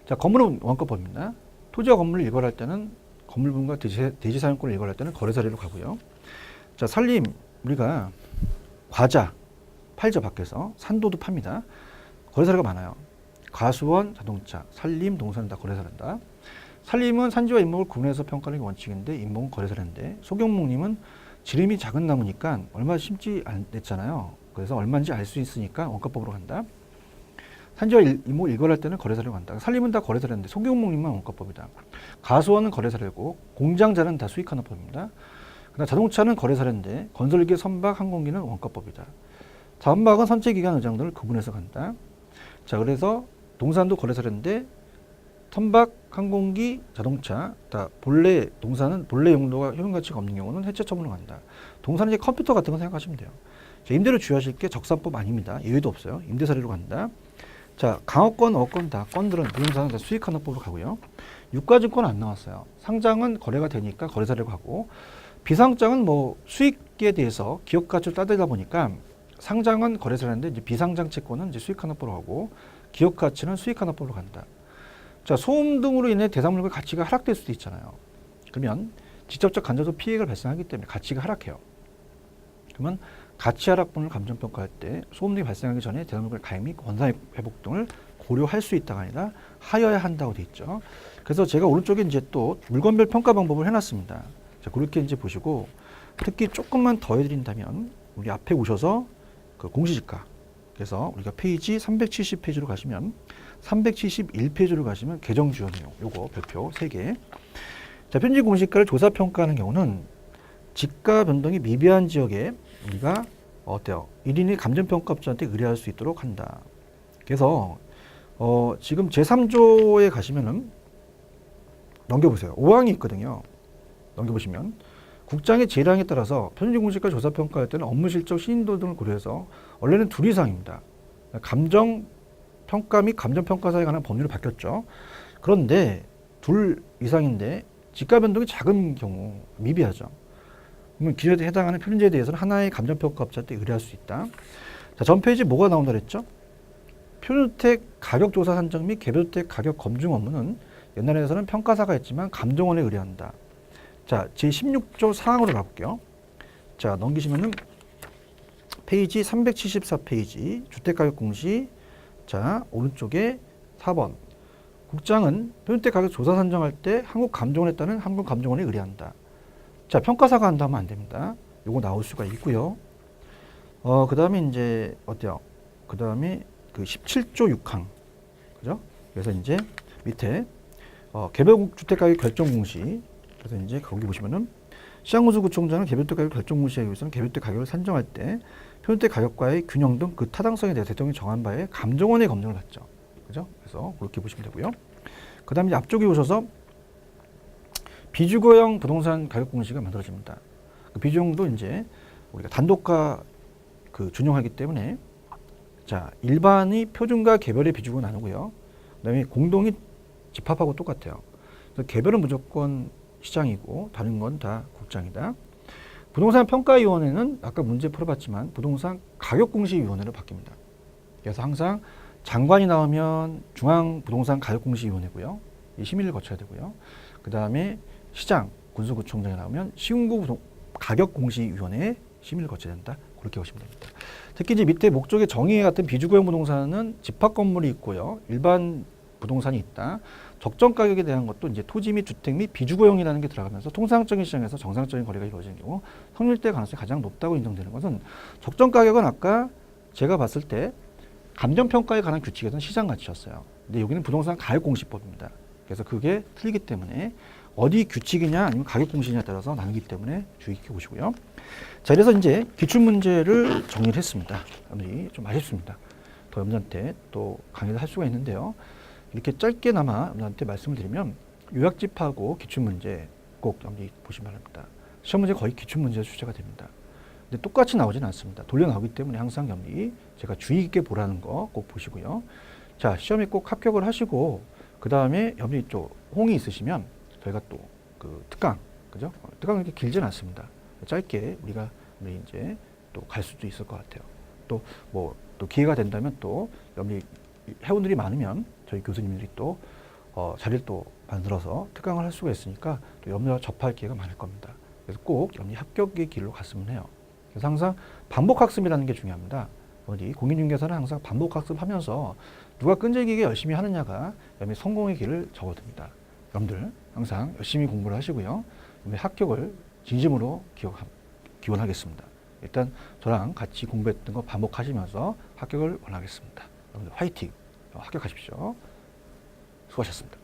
자, 건물은 원가법입니다. 토지와 건물을 일괄할 때는 건물분과 대지사용권을 일괄할 때는 거래사례로 가고요. 자, 산림 우리가 과자 팔죠. 밖에서 산도도 팝니다. 거래사례가 많아요. 가수원, 자동차, 산림, 동산은 다 거래사례다. 산림은 산지와 임목을 구분해서 평가하는 게 원칙인데 임목은 거래사례인데, 소경목림은 지름이 작은 나무니까 얼마 심지 않았잖아요. 그래서 얼마인지 알 수 있으니까 원가법으로 간다. 산지와 이모 일거할 때는 거래사를 간다. 살림은 다 거래사인데 소규모목만 원가법이다. 가수원은 거래사례고 공장자는 다 수익하는법입니다. 그다음 자동차는 거래사례인데 건설기, 선박, 항공기는 원가법이다. 자원박은 선체기간 의장들을 구분해서 간다. 자, 그래서 동산도 거래사례인데 선박, 항공기, 자동차, 다 본래 동산은 본래 용도가 효용가치가 없는 경우는 해체 처분으로 간다. 동산은 이제 컴퓨터 같은 거 생각하시면 돼요. 자, 임대료 주의하실 게 적산법 아닙니다. 예외도 없어요. 임대 사례로 간다. 자, 강업권, 어권 다 건들은 부동산은 다 수익하는 법으로 가고요. 유가증권 안 나왔어요. 상장은 거래가 되니까 거래 사례로 가고 비상장은 뭐 수익에 대해서 기업 가치를 따지다 보니까 상장은 거래 사례인데 이제 비상장 채권은 이제 수익하는 법으로 가고 기업 가치는 수익하는 법으로 간다. 자, 소음 등으로 인해 대상물과 가치가 하락될 수도 있잖아요. 그러면 직접적 간접적 피해가 발생하기 때문에 가치가 하락해요. 그러면 가치 하락분을 감정평가할 때 소음 등이 발생하기 전에 대상물과 가액 및 원상 회복 등을 고려할 수 있다가 아니라 하여야 한다고 돼 있죠. 그래서 제가 오른쪽에 이제 또 물건별 평가 방법을 해놨습니다. 자, 그렇게 이제 보시고 특히 조금만 더 해드린다면 우리 앞에 오셔서 그 공시지가 그래서 우리가 페이지 370페이지로 가시면 371페이지로 가시면 개정주요 내용 요거 별표 3개. 자, 편지 공시가를 조사 평가하는 경우는 지가 변동이 미비한 지역에 우리가 어때요? 1인이 감정평가업자한테 의뢰할 수 있도록 한다. 그래서 지금 제3조에 가시면은 넘겨보세요. 5항이 있거든요. 넘겨보시면 국장의 재량에 따라서 편집공시가 조사평가할 때는 업무 실적, 신인도 등을 고려해서 원래는 2 이상입니다. 감정평가 및 감정평가사에 관한 법률이 바뀌었죠. 그런데 2 이상인데 지가 변동이 작은 경우 미비하죠. 그러면 기준에 해당하는 표준제에 대해서는 하나의 감정평가업자한테 의뢰할 수 있다. 자, 전 페이지 뭐가 나온다 그랬죠? 표준주택 가격조사 산정 및 개별주택 가격 검증 업무는 옛날에서는 평가사가 있지만 감정원에 의뢰한다. 자, 제16조 사항으로 가볼게요. 자, 넘기시면은 페이지 374페이지 주택가격 공시. 자, 오른쪽에 4번. 국장은 표준주택 가격 조사 산정할 때 한국감정원에 따른 한국감정원에 의뢰한다. 자, 평가사가 한다면 안 됩니다. 요거 나올 수가 있고요. 그 다음에 이제 어때요? 그 다음에 그 17조 6항. 그죠? 그래서 이제 밑에 개별 주택가격 결정 공시. 그래서 이제 거기 보시면은 시장군수구청장은 개별주택 가격 결정 공시에 의해서는 개별주택 가격을 산정할 때 표준주택 가격과의 균형 등 그 타당성에 대해 대통령이 정한 바에 감정원의 검증을 받죠. 그죠? 그래서 그렇게 보시면 되고요. 그 다음에 앞쪽에 오셔서 비주거형 부동산 가격 공시가 만들어집니다. 그 비중도 이제 우리가 단독과 그 준용하기 때문에 자, 일반이 표준과 개별의 비중을 나누고요. 그다음에 공동이 집합하고 똑같아요. 그래서 개별은 무조건 시장이고 다른 건 다 국장이다. 부동산 평가위원회는 아까 문제 풀어봤지만 부동산 가격공시위원회로 바뀝니다. 그래서 항상 장관이 나오면 중앙부동산 가격공시위원회고요. 이 심의를 거쳐야 되고요. 그 다음에 시장, 군수구청장이 나오면 시군구 가격공시위원회에 심의를 거쳐야 된다. 그렇게 보시면 됩니다. 특히 이제 밑에 목적의 정의에 같은 비주거형 부동산은 집합 건물이 있고요. 일반 부동산이 있다. 적정 가격에 대한 것도 이제 토지 및 주택 및 비주거형이라는 게 들어가면서 통상적인 시장에서 정상적인 거래가 이루어지는 경우 성립될 가능성이 가장 높다고 인정되는 것은 적정 가격은 아까 제가 봤을 때 감정평가에 관한 규칙에서는 시장 가치였어요. 근데 여기는 부동산 가격공시법입니다. 그래서 그게 틀리기 때문에 어디 규칙이냐 아니면 가격공시냐에 따라서 나누기 때문에 주의 깊게 보시고요. 자, 그래서 이제 기출문제를 정리를 했습니다. 여러분들이 좀 아쉽습니다. 더 여러분들한테 또 강의를 할 수가 있는데요. 이렇게 짧게나마 여러분한테 말씀을 드리면 요약집하고 기출문제 꼭 여러분들이 보시면 바랍니다. 시험 문제 거의 기출문제에서 출제가 됩니다. 근데 똑같이 나오지는 않습니다. 돌려 나오기 때문에 항상 여러분들이 제가 주의 깊게 보라는 거 꼭 보시고요. 자, 시험에 꼭 합격을 하시고 그 다음에 여러분들이 또 홍이 있으시면 저희가 또 그 특강, 그죠? 특강은 이렇게 길지는 않습니다. 짧게 우리 이제 또 갈 수도 있을 것 같아요. 또 뭐 또 기회가 된다면 또 여러분들이 회원들이 많으면 저희 교수님들이 또 자리를 또 만들어서 특강을 할 수가 있으니까 또 여러분들과 접할 기회가 많을 겁니다. 그래서 꼭 여러분이 합격의 길로 갔으면 해요. 그래서 항상 반복학습이라는 게 중요합니다. 어디 공인중개사는 항상 반복학습하면서 누가 끈질기게 열심히 하느냐가 여러분의 성공의 길을 적어둡니다. 여러분들 항상 열심히 공부를 하시고요. 합격을 진심으로 기원하겠습니다. 일단 저랑 같이 공부했던 거 반복하시면서 합격을 원하겠습니다. 여러분들 화이팅! 합격하십시오. 수고하셨습니다.